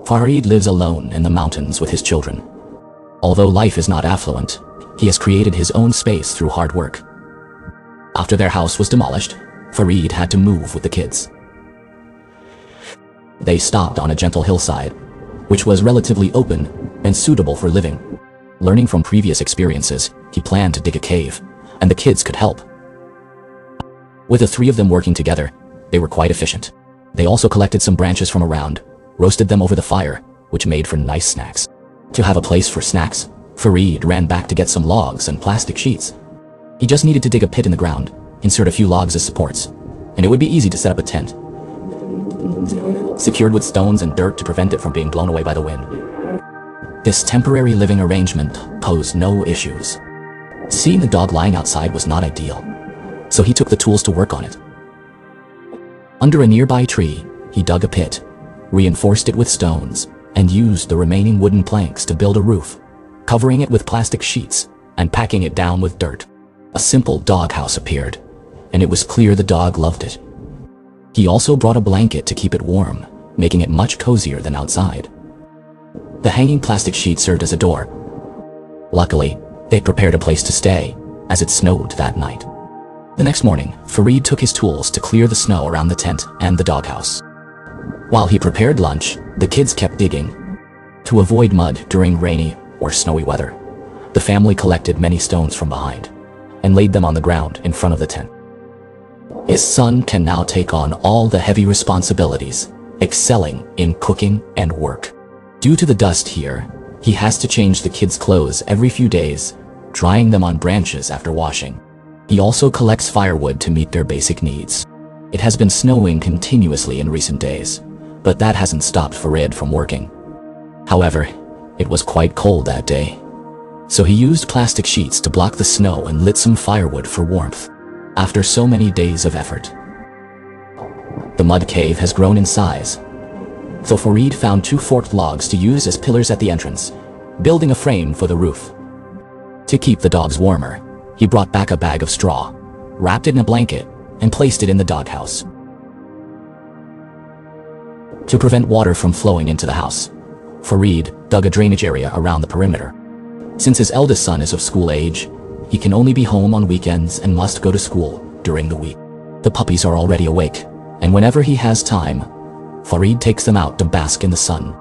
Farid lives alone in the mountains with his children. Although life is not affluent, he has created his own space through hard work. After their house was demolished, Farid had to move with the kids. They stopped on a gentle hillside, which was relatively open and suitable for living. Learning from previous experiences, he planned to dig a cave, and the kids could help. With the three of them working together, they were quite efficient. They also collected some branches from around, roasted them over the fire, which made for nice snacks. To have a place for snacks, Farid ran back to get some logs and plastic sheets. He just needed to dig a pit in the ground, insert a few logs as supports, and it would be easy to set up a tent, secured with stones and dirt to prevent it from being blown away by the wind. This temporary living arrangement posed no issues. Seeing the dog lying outside was not ideal, so he took the tools to work on it. Under a nearby tree, he dug a pit, reinforced it with stones, and used the remaining wooden planks to build a roof, covering it with plastic sheets and packing it down with dirt. A simple doghouse appeared, and it was clear the dog loved it. He also brought a blanket to keep it warm, making it much cozier than outside. The hanging plastic sheet served as a door. Luckily, they prepared a place to stay, as it snowed that night. The next morning, Farid took his tools to clear the snow around the tent and the doghouse. While he prepared lunch, the kids kept digging. To avoid mud during rainy or snowy weather, the family collected many stones from behind and laid them on the ground in front of the tent. His son can now take on all the heavy responsibilities, excelling in cooking and work. Due to the dust here, he has to change the kids' clothes every few days, drying them on branches after washing. He also collects firewood to meet their basic needs. It has been snowing continuously in recent days, but that hasn't stopped Farid from working. However, it was quite cold that day, so he used plastic sheets to block the snow and lit some firewood for warmth. After so many days of effort, the mud cave has grown in size, so Farid found 2 forked logs to use as pillars at the entrance, building a frame for the roof. To keep the dogs warmer, he brought back a bag of straw, wrapped it in a blanket, and placed it in the doghouse. To prevent water from flowing into the house, Farid dug a drainage area around the perimeter. Since his eldest son is of school age, he can only be home on weekends and must go to school during the week. The puppies are already awake, and whenever he has time, Farid takes them out to bask in the sun.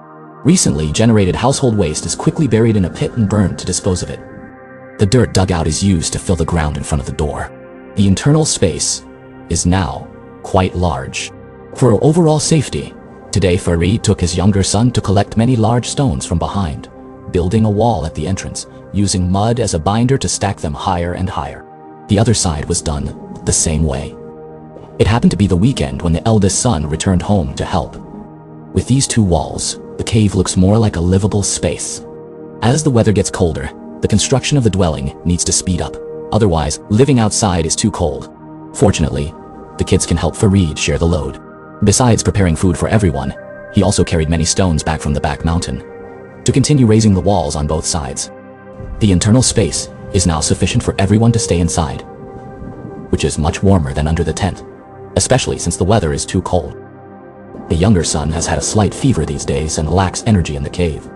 Recently generated household waste is quickly buried in a pit and burned to dispose of it. The dirt dug out is used to fill the ground in front of the door. The internal space is now quite large. For overall safety, today Farid took his younger son to collect many large stones from behind, building a wall at the entrance, using mud as a binder to stack them higher and higher. The other side was done the same way. It happened to be the weekend when the eldest son returned home to help. With these 2 walls, the cave looks more like a livable space. As the weather gets colder, the construction of the dwelling needs to speed up. Otherwise, living outside is too cold. Fortunately, the kids can help Farid share the load. Besides preparing food for everyone, he also carried many stones back from the back mountain to continue raising the walls on both sides. The internal space is now sufficient for everyone to stay inside, which is much warmer than under the tent, especially since the weather is too cold. The younger son has had a slight fever these days and lacks energy in the cave.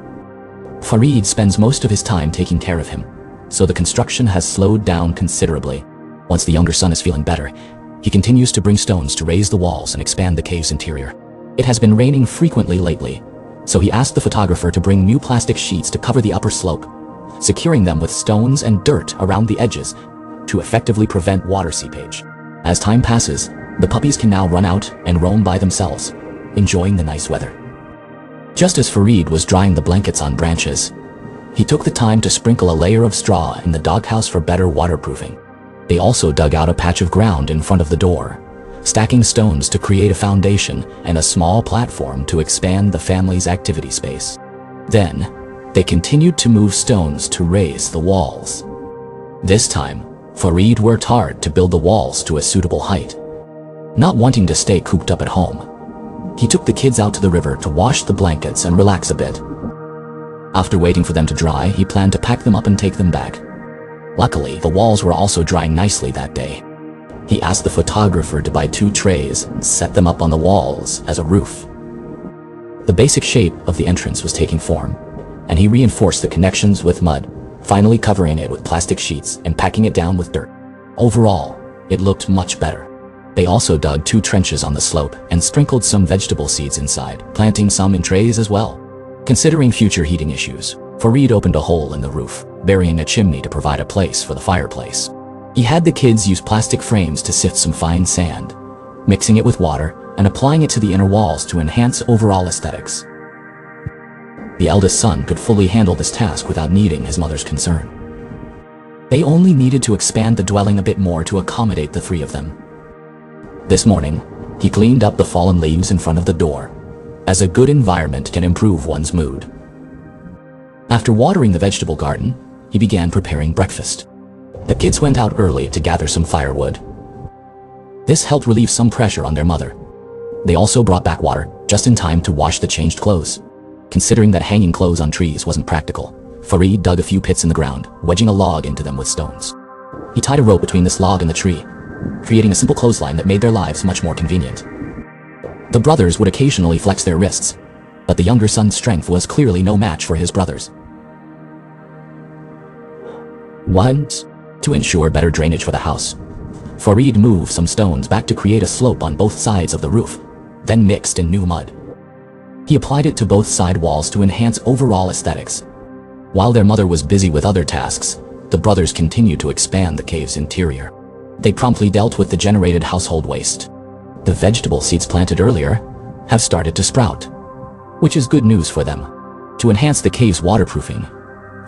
Farid spends most of his time taking care of him, so the construction has slowed down considerably. Once the younger son is feeling better, he continues to bring stones to raise the walls and expand the cave's interior. It has been raining frequently lately, so he asked the photographer to bring new plastic sheets to cover the upper slope, securing them with stones and dirt around the edges to effectively prevent water seepage. As time passes, the puppies can now run out and roam by themselves, enjoying the nice weather. Just as Farid was drying the blankets on branches, he took the time to sprinkle a layer of straw in the doghouse for better waterproofing. They also dug out a patch of ground in front of the door, stacking stones to create a foundation and a small platform to expand the family's activity space. Then, they continued to move stones to raise the walls. This time, Farid worked hard to build the walls to a suitable height. Not wanting to stay cooped up at home, he took the kids out to the river to wash the blankets and relax a bit. After waiting for them to dry, he planned to pack them up and take them back. Luckily, the walls were also drying nicely that day. He asked the photographer to buy 2 trays and set them up on the walls as a roof. The basic shape of the entrance was taking form, and he reinforced the connections with mud, finally covering it with plastic sheets and packing it down with dirt. Overall, it looked much better. They also dug 2 trenches on the slope and sprinkled some vegetable seeds inside, planting some in trays as well. Considering future heating issues, Farid opened a hole in the roof, burying a chimney to provide a place for the fireplace. He had the kids use plastic frames to sift some fine sand, mixing it with water and applying it to the inner walls to enhance overall aesthetics. The eldest son could fully handle this task without needing his mother's concern. They only needed to expand the dwelling a bit more to accommodate the 3 of them. This morning, he cleaned up the fallen leaves in front of the door, as a good environment can improve one's mood. After watering the vegetable garden, he began preparing breakfast. The kids went out early to gather some firewood. This helped relieve some pressure on their mother. They also brought back water, just in time to wash the changed clothes. Considering that hanging clothes on trees wasn't practical, Farid dug a few pits in the ground, wedging a log into them with stones. He tied a rope between this log and the tree, creating a simple clothesline that made their lives much more convenient. The brothers would occasionally flex their wrists, but the younger son's strength was clearly no match for his brother's. To ensure better drainage for the house, Farid moved some stones back to create a slope on both sides of the roof, then mixed in new mud. He applied it to both side walls to enhance overall aesthetics. While their mother was busy with other tasks, the brothers continued to expand the cave's interior. They promptly dealt with the generated household waste. The vegetable seeds planted earlier have started to sprout, which is good news for them. To enhance the cave's waterproofing,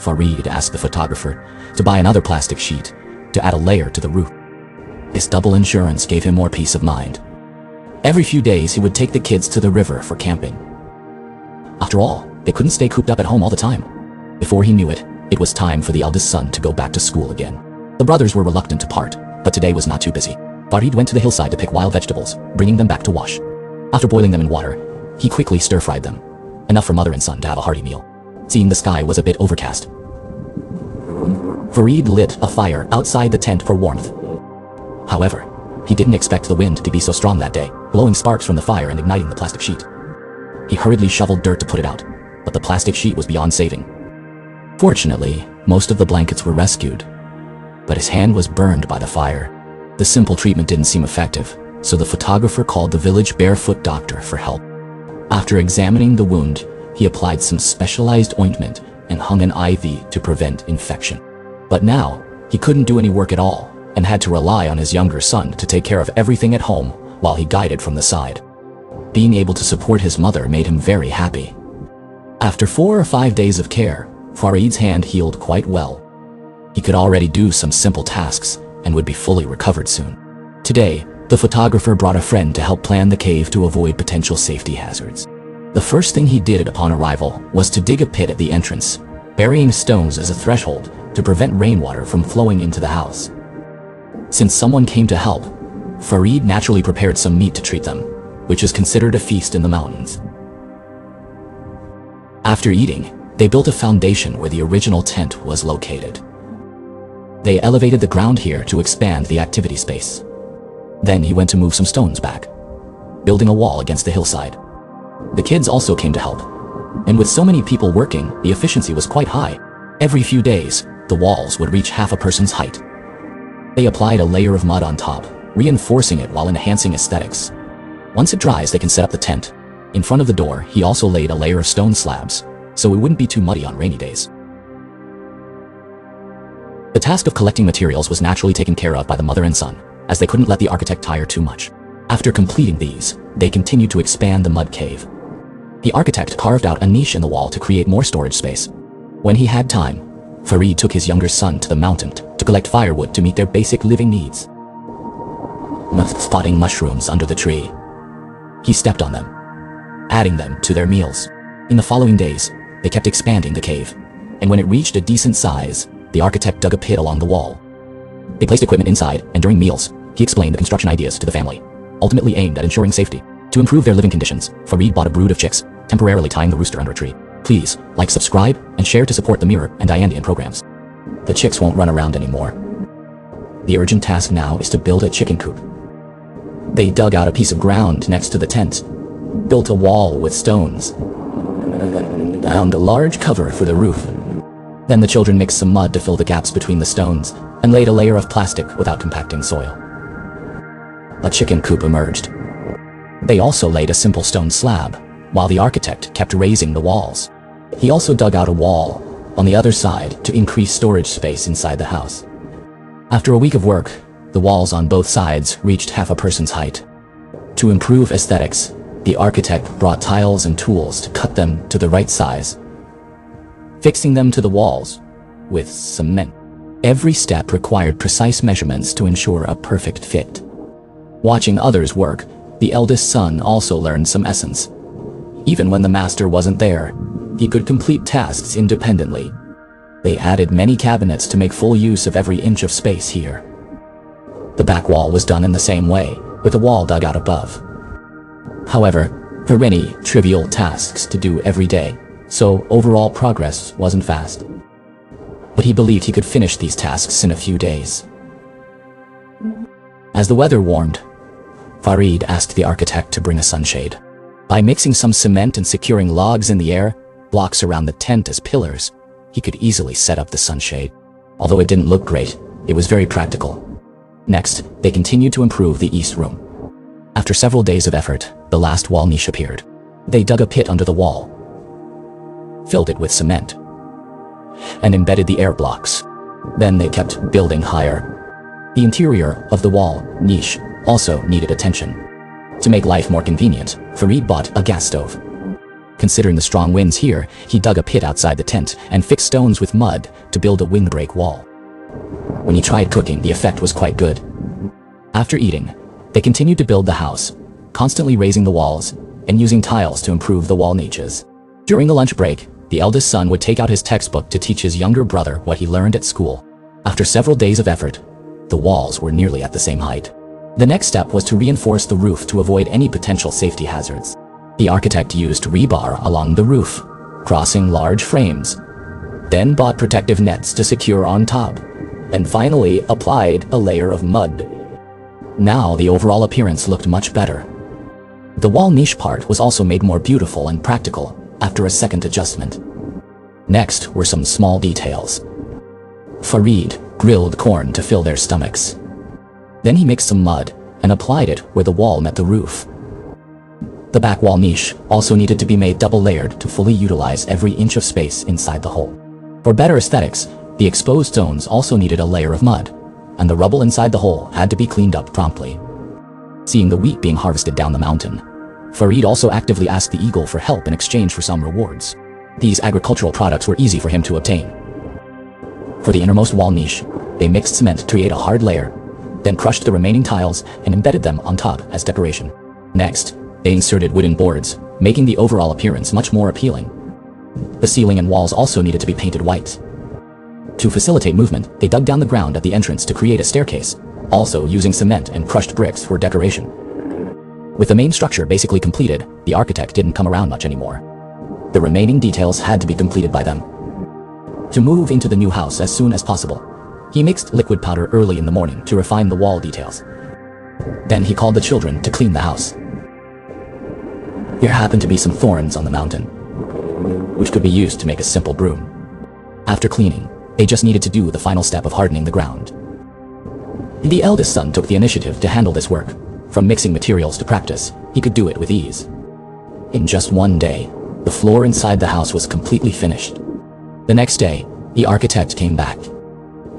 Farid asked the photographer to buy another plastic sheet to add a layer to the roof. This double insurance gave him more peace of mind. Every few days he would take the kids to the river for camping. After all, they couldn't stay cooped up at home all the time. Before he knew it, it was time for the eldest son to go back to school again. The brothers were reluctant to part, but today was not too busy. Farid went to the hillside to pick wild vegetables, bringing them back to wash. After boiling them in water, he quickly stir-fried them, enough for mother and son to have a hearty meal. Seeing the sky was a bit overcast, Farid lit a fire outside the tent for warmth. However, he didn't expect the wind to be so strong that day, blowing sparks from the fire and igniting the plastic sheet. He hurriedly shoveled dirt to put it out, but the plastic sheet was beyond saving. Fortunately, most of the blankets were rescued, but his hand was burned by the fire. The simple treatment didn't seem effective, so the photographer called the village barefoot doctor for help. After examining the wound, he applied some specialized ointment and hung an IV to prevent infection. But now, he couldn't do any work at all and had to rely on his younger son to take care of everything at home while he guided from the side. Being able to support his mother made him very happy. After 4 or 5 days of care, Farid's hand healed quite well. He could already do some simple tasks and would be fully recovered soon. Today, the photographer brought a friend to help plan the cave to avoid potential safety hazards. The first thing he did upon arrival was to dig a pit at the entrance, burying stones as a threshold to prevent rainwater from flowing into the house. Since someone came to help, Farid naturally prepared some meat to treat them, which is considered a feast in the mountains. After eating, they built a foundation where the original tent was located. They elevated the ground here to expand the activity space. Then he went to move some stones back, building a wall against the hillside. The kids also came to help, and with so many people working, the efficiency was quite high. Every few days, the walls would reach half a person's height. They applied a layer of mud on top, reinforcing it while enhancing aesthetics. Once it dries, they can set up the tent. In front of the door, he also laid a layer of stone slabs, so it wouldn't be too muddy on rainy days. The task of collecting materials was naturally taken care of by the mother and son, as they couldn't let the architect tire too much. After completing these, they continued to expand the mud cave. The architect carved out a niche in the wall to create more storage space. When he had time, Farid took his younger son to the mountain to collect firewood to meet their basic living needs. Spotting mushrooms under the tree, he stepped on them, adding them to their meals. In the following days, they kept expanding the cave, and when it reached a decent size, the architect dug a pit along the wall. They placed equipment inside, and during meals, he explained the construction ideas to the family, ultimately aimed at ensuring safety. To improve their living conditions, Farid bought a brood of chicks, temporarily tying the rooster under a tree. Please like, subscribe, and share to support the Mirror and Diandian programs. The chicks won't run around anymore. The urgent task now is to build a chicken coop. They dug out a piece of ground next to the tent, built a wall with stones, and found a large cover for the roof. Then the children mixed some mud to fill the gaps between the stones and laid a layer of plastic without compacting soil. A chicken coop emerged. They also laid a simple stone slab, while the architect kept raising the walls. He also dug out a wall on the other side to increase storage space inside the house. After a week of work, the walls on both sides reached half a person's height. To improve aesthetics, the architect brought tiles and tools to cut them to the right size, fixing them to the walls with cement. Every step required precise measurements to ensure a perfect fit. Watching others work, the eldest son also learned some essence. Even when the master wasn't there, he could complete tasks independently. They added many cabinets to make full use of every inch of space here. The back wall was done in the same way, with a wall dug out above. However, there were many trivial tasks to do every day, so overall progress wasn't fast. But he believed he could finish these tasks in a few days. As the weather warmed, Farid asked the architect to bring a sunshade. By mixing some cement and securing logs in the air, blocks around the tent as pillars, he could easily set up the sunshade. Although it didn't look great, it was very practical. Next, they continued to improve the east room. After several days of effort, the last wall niche appeared. They dug a pit under the wall, filled it with cement, and embedded the air blocks. Then they kept building higher. The interior of the wall niche also needed attention. To make life more convenient, Farid bought a gas stove. Considering the strong winds here, he dug a pit outside the tent and fixed stones with mud to build a windbreak wall. When he tried cooking, the effect was quite good. After eating, they continued to build the house, constantly raising the walls and using tiles to improve the wall niches. During the lunch break, the eldest son would take out his textbook to teach his younger brother what he learned at school. After several days of effort, the walls were nearly at the same height. The next step was to reinforce the roof to avoid any potential safety hazards. The architect used rebar along the roof, crossing large frames, then bought protective nets to secure on top, and finally applied a layer of mud. Now the overall appearance looked much better. The wall niche part was also made more beautiful and practical after a second adjustment. Next were some small details. Farid grilled corn to fill their stomachs. Then he mixed some mud and applied it where the wall met the roof. The back wall niche also needed to be made double-layered to fully utilize every inch of space inside the hole. For better aesthetics, the exposed stones also needed a layer of mud, and the rubble inside the hole had to be cleaned up promptly. Seeing the wheat being harvested down the mountain, Farid also actively asked the eagle for help in exchange for some rewards. These agricultural products were easy for him to obtain. For the innermost wall niche, they mixed cement to create a hard layer, then crushed the remaining tiles and embedded them on top as decoration. Next, they inserted wooden boards, making the overall appearance much more appealing. The ceiling and walls also needed to be painted white. To facilitate movement, they dug down the ground at the entrance to create a staircase, also using cement and crushed bricks for decoration. With the main structure basically completed, the architect didn't come around much anymore. The remaining details had to be completed by them. To move into the new house as soon as possible, he mixed liquid powder early in the morning to refine the wall details. Then he called the children to clean the house. There happened to be some thorns on the mountain, which could be used to make a simple broom. After cleaning, they just needed to do the final step of hardening the ground. The eldest son took the initiative to handle this work. From mixing materials to practice, he could do it with ease. In just one day, the floor inside the house was completely finished. The next day, the architect came back.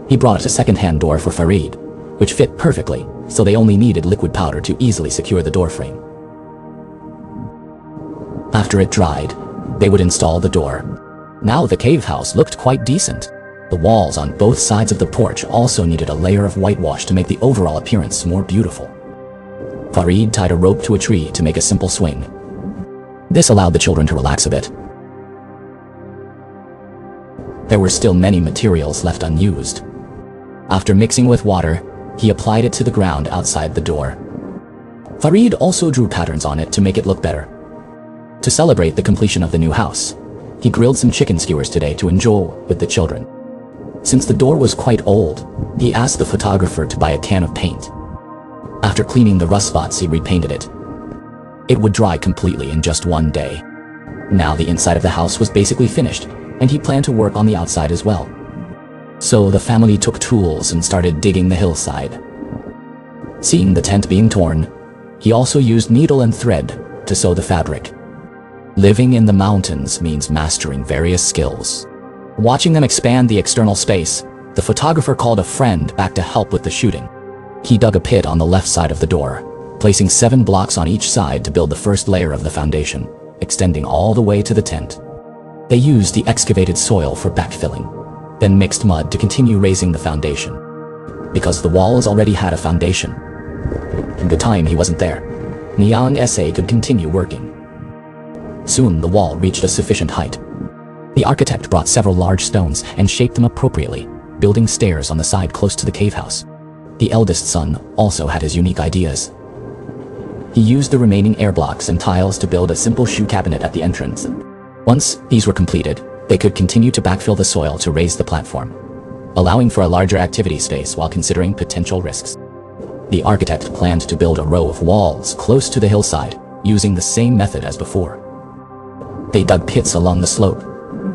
He brought a second-hand door for Farid, which fit perfectly, so they only needed liquid powder to easily secure the door frame. After it dried, they would install the door. Now the cave house looked quite decent. The walls on both sides of the porch also needed a layer of whitewash to make the overall appearance more beautiful. Farid tied a rope to a tree to make a simple swing. This allowed the children to relax a bit. There were still many materials left unused. After mixing with water, he applied it to the ground outside the door. Farid also drew patterns on it to make it look better. To celebrate the completion of the new house, he grilled some chicken skewers today to enjoy with the children. Since the door was quite old, he asked the photographer to buy a can of paint. After cleaning the rust spots, he repainted it. It would dry completely in just one day. Now the inside of the house was basically finished, and he planned to work on the outside as well. So the family took tools and started digging the hillside. Seeing the tent being torn, he also used needle and thread to sew the fabric. Living in the mountains means mastering various skills. Watching them expand the external space, the photographer called a friend back to help with the shooting. He dug a pit on the left side of the door, placing 7 blocks on each side to build the first layer of the foundation, extending all the way to the tent. They used the excavated soil for backfilling, then mixed mud to continue raising the foundation. Because the walls already had a foundation, in the time he wasn't there, Niang SA could continue working. Soon the wall reached a sufficient height. The architect brought several large stones and shaped them appropriately, building stairs on the side close to the cave house. The eldest son also had his unique ideas. He used the remaining air blocks and tiles to build a simple shoe cabinet at the entrance. Once these were completed, they could continue to backfill the soil to raise the platform, allowing for a larger activity space while considering potential risks. The architect planned to build a row of walls close to the hillside, using the same method as before. They dug pits along the slope,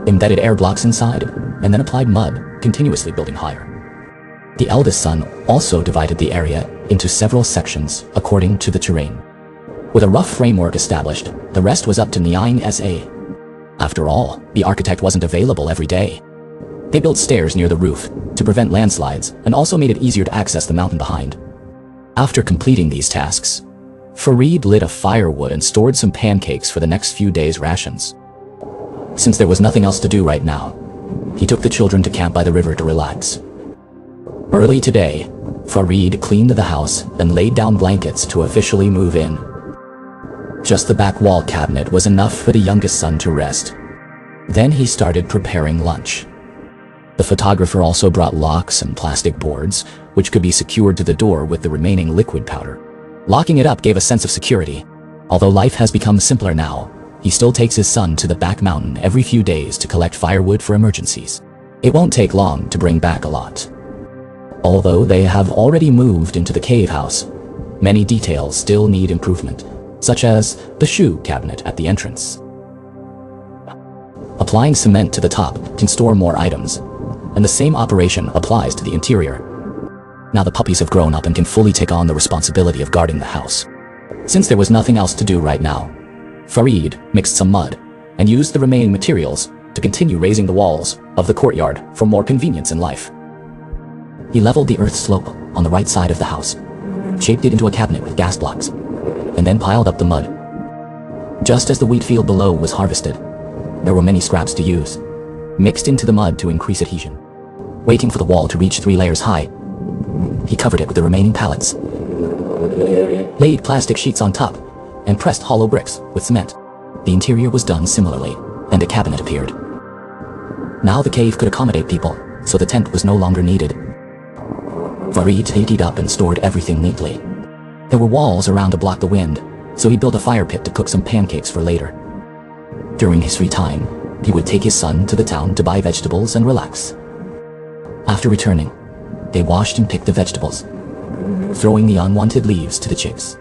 embedded air blocks inside, and then applied mud, continuously building higher. The eldest son also divided the area into several sections according to the terrain. With a rough framework established, the rest was up to Niang SA. After all, the architect wasn't available every day. They built stairs near the roof to prevent landslides and also made it easier to access the mountain behind. After completing these tasks, Farid lit a firewood and stored some pancakes for the next few days' rations. Since there was nothing else to do right now, he took the children to camp by the river to relax. Early today, Farid cleaned the house and laid down blankets to officially move in. Just the back wall cabinet was enough for the youngest son to rest. Then he started preparing lunch. The photographer also brought locks and plastic boards, which could be secured to the door with the remaining liquid powder. Locking it up gave a sense of security. Although life has become simpler now, he still takes his son to the back mountain every few days to collect firewood for emergencies. It won't take long to bring back a lot. Although they have already moved into the cave house, many details still need improvement, such as the shoe cabinet at the entrance. Applying cement to the top can store more items, and the same operation applies to the interior. Now the puppies have grown up and can fully take on the responsibility of guarding the house. Since there was nothing else to do right now, Farid mixed some mud and used the remaining materials to continue raising the walls of the courtyard for more convenience in life. He leveled the earth slope on the right side of the house, shaped it into a cabinet with gas blocks, and then piled up the mud. Just as the wheat field below was harvested, there were many scraps to use, mixed into the mud to increase adhesion. Waiting for the wall to reach 3 layers high, he covered it with the remaining pallets, laid plastic sheets on top, and pressed hollow bricks with cement. The interior was done similarly, and a cabinet appeared. Now the cave could accommodate people, so the tent was no longer needed. Farid tidied up and stored everything neatly. There were walls around to block the wind, so he built a fire pit to cook some pancakes for later. During his free time, he would take his son to the town to buy vegetables and relax. After returning, they washed and picked the vegetables, throwing the unwanted leaves to the chicks,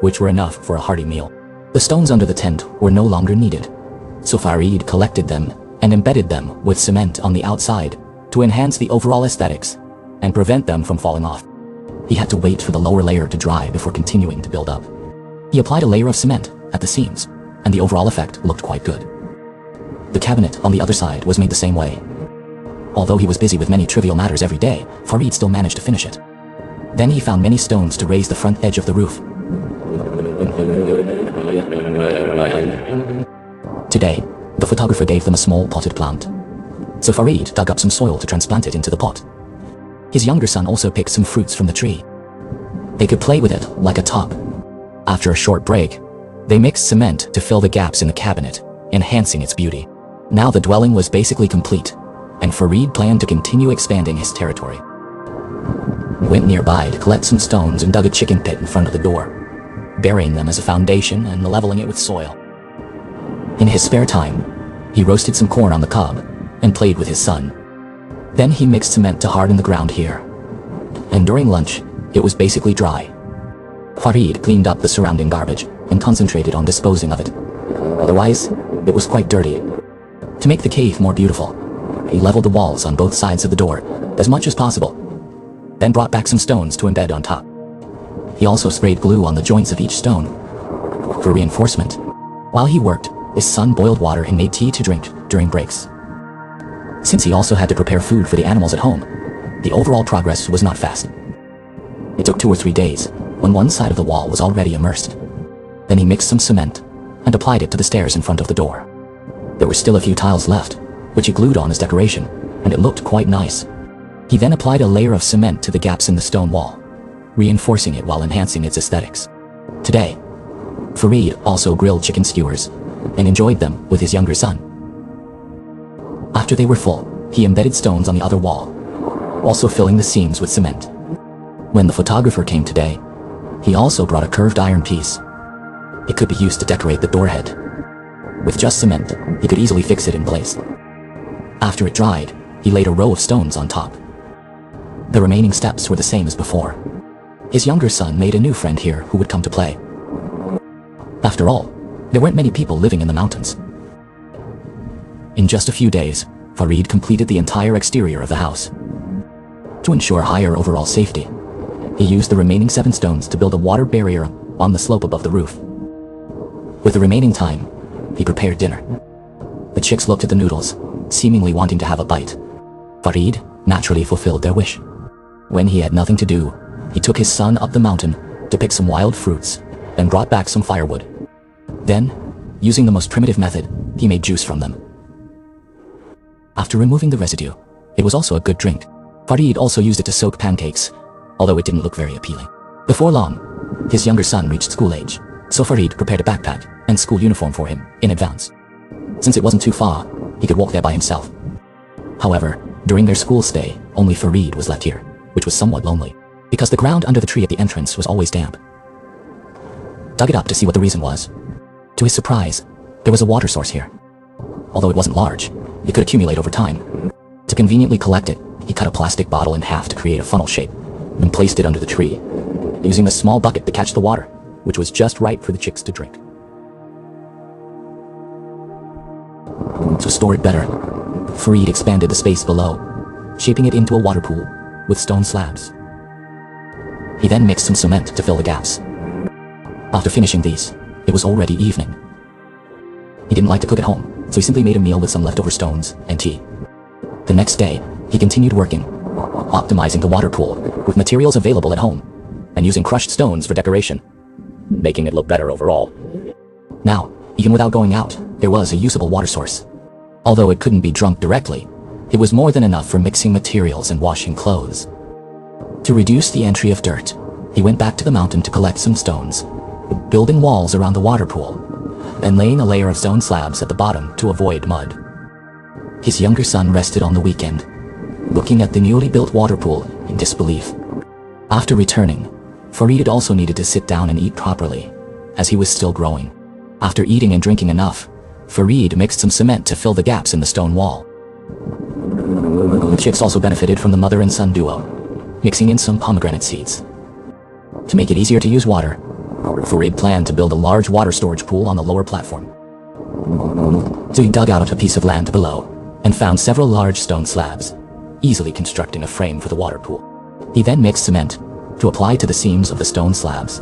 which were enough for a hearty meal. The stones under the tent were no longer needed, so Farid collected them and embedded them with cement on the outside to enhance the overall aesthetics and prevent them from falling off. He had to wait for the lower layer to dry before continuing to build up. He applied a layer of cement at the seams, and the overall effect looked quite good. The cabinet on the other side was made the same way. Although he was busy with many trivial matters every day, Farid still managed to finish it. Then he found many stones to raise the front edge of the roof. Today, the photographer gave them a small potted plant, so Farid dug up some soil to transplant it into the pot. His younger son also picked some fruits from the tree. They could play with it like a top. After a short break, they mixed cement to fill the gaps in the cabinet, enhancing its beauty. Now the dwelling was basically complete, and Farid planned to continue expanding his territory. Went nearby to collect some stones and dug a chicken pit in front of the door, burying them as a foundation and leveling it with soil. In his spare time, he roasted some corn on the cob and played with his son. Then he mixed cement to harden the ground here, and during lunch, it was basically dry. Farid cleaned up the surrounding garbage and concentrated on disposing of it. Otherwise, it was quite dirty. To make the cave more beautiful, he leveled the walls on both sides of the door as much as possible, then brought back some stones to embed on top. He also sprayed glue on the joints of each stone for reinforcement. While he worked, his son boiled water and made tea to drink during breaks. Since he also had to prepare food for the animals at home, the overall progress was not fast. It took 2 or 3 days when one side of the wall was already immersed. Then he mixed some cement and applied it to the stairs in front of the door. There were still a few tiles left, which he glued on as decoration, and it looked quite nice. He then applied a layer of cement to the gaps in the stone wall, reinforcing it while enhancing its aesthetics. Today, Farid also grilled chicken skewers and enjoyed them with his younger son. After they were full, he embedded stones on the other wall, also filling the seams with cement. When the photographer came today, he also brought a curved iron piece. It could be used to decorate the door head. With just cement, he could easily fix it in place. After it dried, he laid a row of stones on top. The remaining steps were the same as before. His younger son made a new friend here who would come to play. After all, there weren't many people living in the mountains. In just a few days, Farid completed the entire exterior of the house. To ensure higher overall safety, he used the remaining 7 stones to build a water barrier on the slope above the roof. With the remaining time, he prepared dinner. The chicks looked at the noodles, seemingly wanting to have a bite. Farid naturally fulfilled their wish. When he had nothing to do, he took his son up the mountain to pick some wild fruits and brought back some firewood. Then, using the most primitive method, he made juice from them. After removing the residue, it was also a good drink. Farid also used it to soak pancakes, although it didn't look very appealing. Before long, his younger son reached school age, so Farid prepared a backpack and school uniform for him in advance. Since it wasn't too far, he could walk there by himself. However, during their school stay, only Farid was left here, which was somewhat lonely, because the ground under the tree at the entrance was always damp. Dug it up to see what the reason was. To his surprise, there was a water source here. Although it wasn't large, it could accumulate over time. To conveniently collect it, he cut a plastic bottle in half to create a funnel shape, and placed it under the tree, using a small bucket to catch the water, which was just right for the chicks to drink. To store it better, Farid expanded the space below, shaping it into a water pool with stone slabs. He then mixed some cement to fill the gaps. After finishing these, it was already evening. He didn't like to cook at home, so he simply made a meal with some leftover stones and tea. The next day, he continued working, optimizing the water pool with materials available at home, and using crushed stones for decoration, making it look better overall. Now, even without going out, there was a usable water source. Although it couldn't be drunk directly, it was more than enough for mixing materials and washing clothes. To reduce the entry of dirt, he went back to the mountain to collect some stones, building walls around the water pool, and laying a layer of stone slabs at the bottom to avoid mud. His younger son rested on the weekend, looking at the newly built water pool in disbelief. After returning, Farid also needed to sit down and eat properly, as he was still growing. After eating and drinking enough, Farid mixed some cement to fill the gaps in the stone wall. The chicks also benefited from the mother and son duo, mixing in some pomegranate seeds. To make it easier to use water, Farid planned to build a large water storage pool on the lower platform. So he dug out a piece of land below and found several large stone slabs, easily constructing a frame for the water pool. He then mixed cement to apply to the seams of the stone slabs.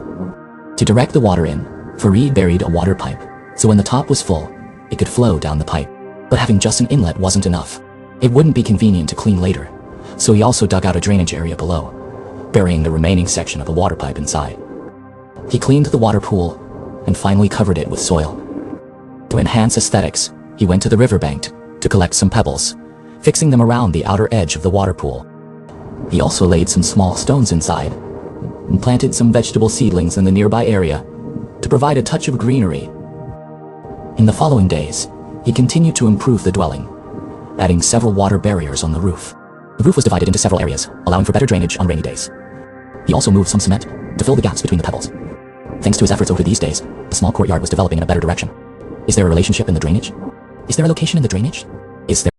To direct the water in, Farid buried a water pipe, so when the top was full, it could flow down the pipe. But having just an inlet wasn't enough. It wouldn't be convenient to clean later, so he also dug out a drainage area below, burying the remaining section of the water pipe inside. He cleaned the water pool and finally covered it with soil. To enhance aesthetics, he went to the riverbank to collect some pebbles, fixing them around the outer edge of the water pool. He also laid some small stones inside and planted some vegetable seedlings in the nearby area to provide a touch of greenery. In the following days, he continued to improve the dwelling, adding several water barriers on the roof. The roof was divided into several areas, allowing for better drainage on rainy days. He also moved some cement to fill the gaps between the pebbles. Thanks to his efforts over these days, the small courtyard was developing in a better direction. Is there a relationship in the drainage? Is there a location in the drainage? Is there